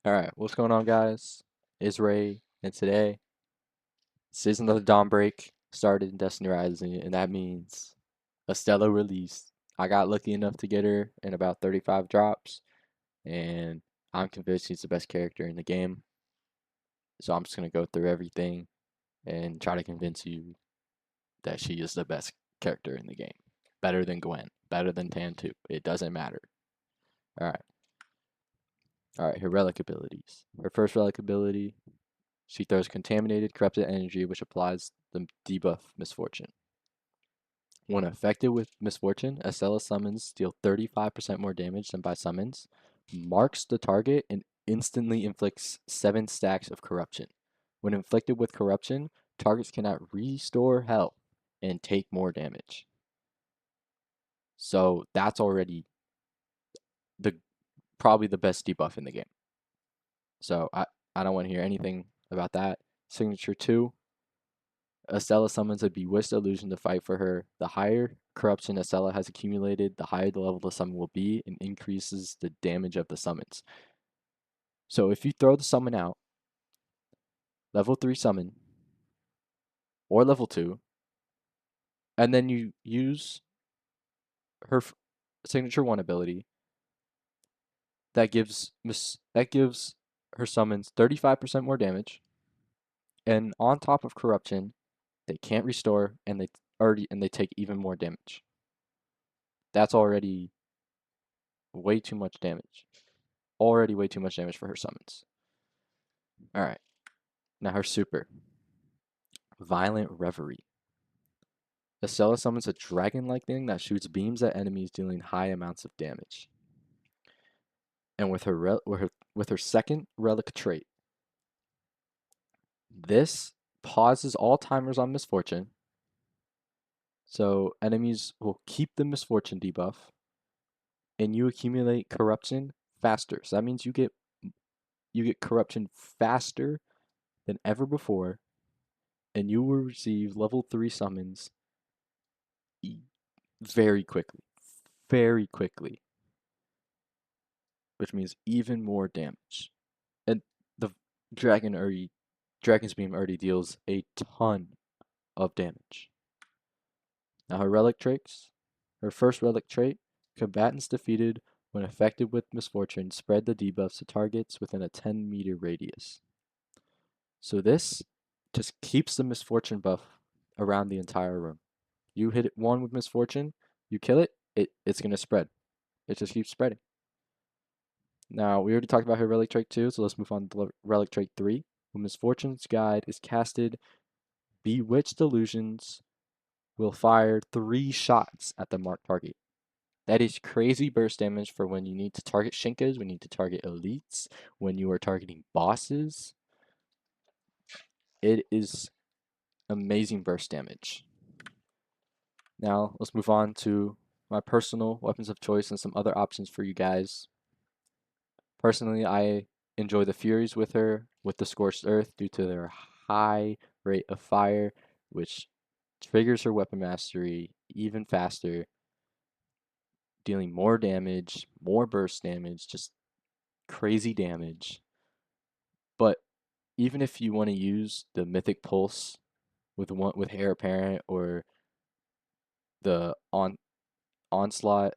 Alright, what's going on, guys? It's Ray, and today, Season of the Dawn Break started in Destiny Rising, and that means Estela released. I got lucky enough to get her in about 35 drops, and I'm convinced she's the best character in the game. So I'm just gonna go through everything and try to convince you that she is the best character in the game. Better than Gwen, better than Tan 2. It doesn't matter. Alright, alright, her relic abilities. Her first relic ability, she throws contaminated, corrupted energy, which applies the debuff Misfortune. When affected with Misfortune, Estella summons deal 35% more damage than by summons, marks the target, and instantly inflicts 7 stacks of corruption. When inflicted with corruption, targets cannot restore health and take more damage. So that's already the probably the best debuff in the game. So I don't want to hear anything about that. Signature 2, Estela summons a Bewitched Illusion to fight for her. The higher corruption Estela has accumulated, the higher the level the summon will be, and increases the damage of the summons. So if you throw the summon out, level 3 summon, or level 2, and then you use her signature 1 ability, that gives her summons 35% more damage, and on top of corruption, they can't restore, and they take even more damage. That's already way too much damage. Already way too much damage for her summons. Alright, now her super. Violent Reverie. Estella summons a dragon-like thing that shoots beams at enemies, dealing high amounts of damage. And with her second relic trait, this pauses all timers on Misfortune, so enemies will keep the Misfortune debuff, and you accumulate corruption faster. So that means you get corruption faster than ever before, and you will receive level 3 summons very quickly. Very quickly. Which means even more damage. And the Dragon's Beam already deals a ton of damage. Now her relic traits. Her first relic trait, combatants defeated when affected with Misfortune spread the debuffs to targets within a 10-meter radius. So this just keeps the Misfortune buff around the entire room. You hit one with Misfortune, you kill it, it's gonna spread. It just keeps spreading. Now, we already talked about her relic trait 2, so let's move on to relic trait 3. When Misfortune's Guide is casted, Bewitched Illusions will fire 3 shots at the marked target. That is crazy burst damage for when you need to target Shinkas, when you need to target elites, when you are targeting bosses. It is amazing burst damage. Now, let's move on to my personal weapons of choice and some other options for you guys. Personally, I enjoy the Furies with her, with the Scorched Earth, due to their high rate of fire, which triggers her weapon mastery even faster, dealing more damage, more burst damage, just crazy damage. But even if you want to use the Mythic Pulse with Heir Apparent or the Onslaught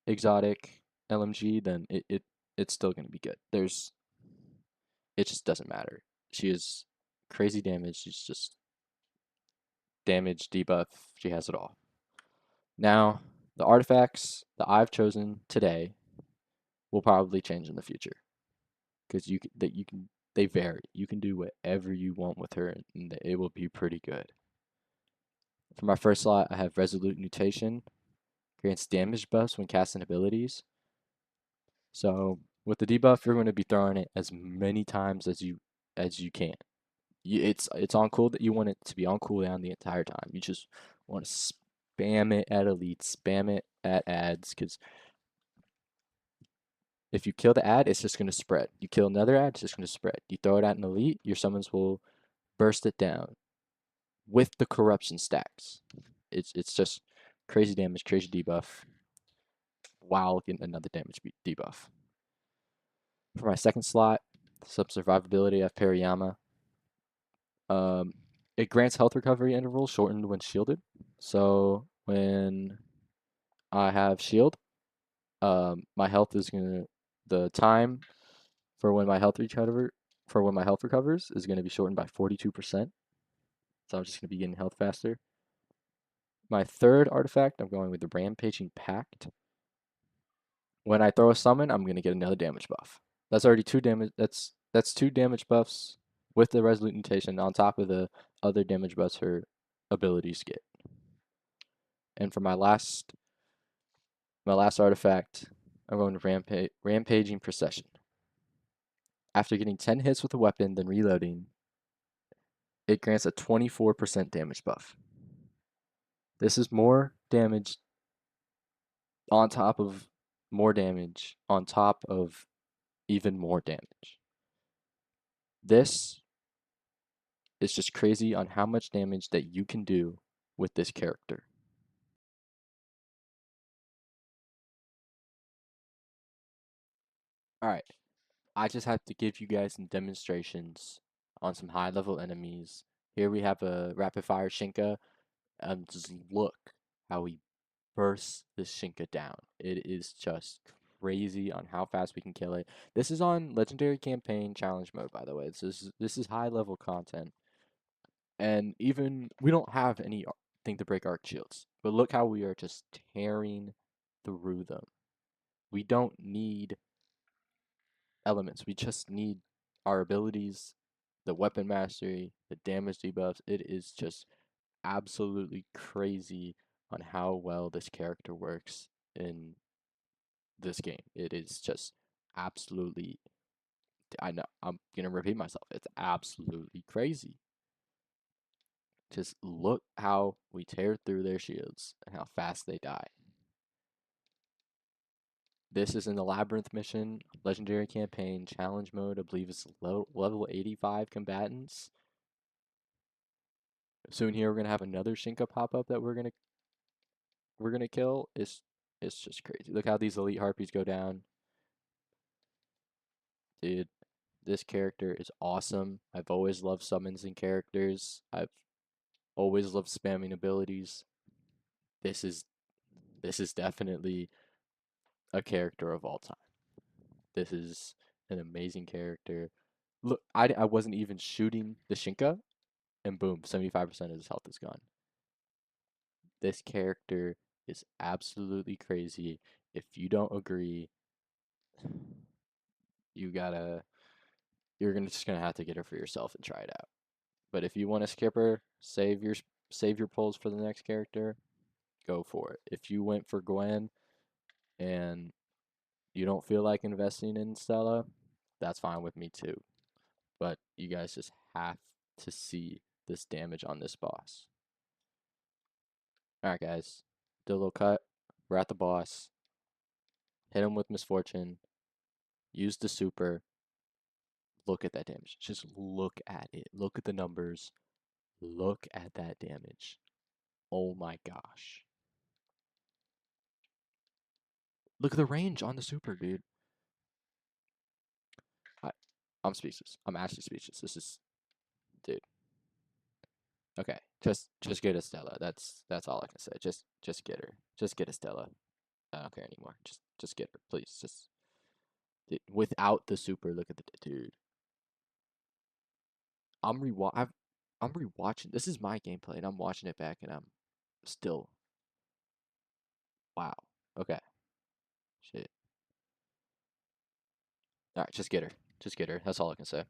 exotic LMG, then it's still gonna be good. It just doesn't matter. She is crazy damage. She's just damage, debuff. She has it all. Now, the artifacts that I've chosen today will probably change in the future because they vary. You can do whatever you want with her, and it will be pretty good. For my first slot, I have Resolute Mutation. Grants damage buffs when casting abilities. So with the debuff, you're going to be throwing it as many times as you can. It's on cool that you want it to be on cooldown the entire time. You just want to spam it at elites, spam it at ads, because if you kill the ad, it's just going to spread. You kill another ad, it's just going to spread. You throw it at an elite, your summons will burst it down with the corruption stacks. It's just crazy damage, crazy debuff, while getting another damage debuff. For my second slot, sub survivability, I have Pariyama. Um, it grants health recovery intervals shortened when shielded. So when I have shield, my health is gonna the time for when my health recovers is gonna be shortened by 42%. So I'm just gonna be getting health faster. My third artifact, I'm going with the Rampaging Pact. When I throw a summon, I'm gonna get another damage buff. That's already two damage. That's two damage buffs with the Resolute Mutation on top of the other damage buffs her abilities get. And for my last artifact, I'm going to Rampaging Procession. After getting 10 hits with a weapon, then reloading, it grants a 24% damage buff. This is more damage on top of more damage on top of even more damage. This is just crazy on how much damage that you can do with this character. Alright, I just have to give you guys some demonstrations on some high level enemies. Here we have a rapid fire Shinka. Just look how he bursts this Shinka down. It is just crazy on how fast we can kill it. This is on Legendary Campaign Challenge mode, by the way. This is high level content. And even we don't have anything to break arc shields. But look how we are just tearing through them. We don't need elements. We just need our abilities, the weapon mastery, the damage debuffs. It is just absolutely crazy on how well this character works in this game. It is just absolutely, I know, I'm gonna repeat myself. It's absolutely crazy. Just look how we tear through their shields and how fast they die. This is in the Labyrinth mission, Legendary Campaign, Challenge Mode. I believe it's level 85 combatants. Soon here we're gonna have another Shinka pop up that we're gonna kill. It's just crazy. Look how these elite harpies go down. Dude, this character is awesome. I've always loved summons and characters. I've always loved spamming abilities. This is this is definitely a character of all time. This is an amazing character. Look, I wasn't even shooting the Shinka, and boom, 75% of his health is gone. This character is absolutely crazy. If you don't agree, you gotta you're gonna just gonna have to get her for yourself and try it out. But if you want to skip her, save your pulls for the next character, go for it. If you went for Gwen and you don't feel like investing in Stella, that's fine with me too. But you guys just have to see this damage on this boss. Alright guys, do a little cut. We're at the boss. Hit him with Misfortune. Use the super. Look at that damage. Just look at it. Look at the numbers. Look at that damage. Oh my gosh. Look at the range on the super, dude. I, I'm speechless. I'm actually speechless. This is, dude. Okay, just get Estela. That's all I can say. Just get her. Just get Estela. I don't care anymore. Just get her, please. Just without the super. Look at the dude. I'm rewatching. This is my gameplay, and I'm watching it back, and I'm still wow. Okay, shit. All right, just get her. Just get her. That's all I can say.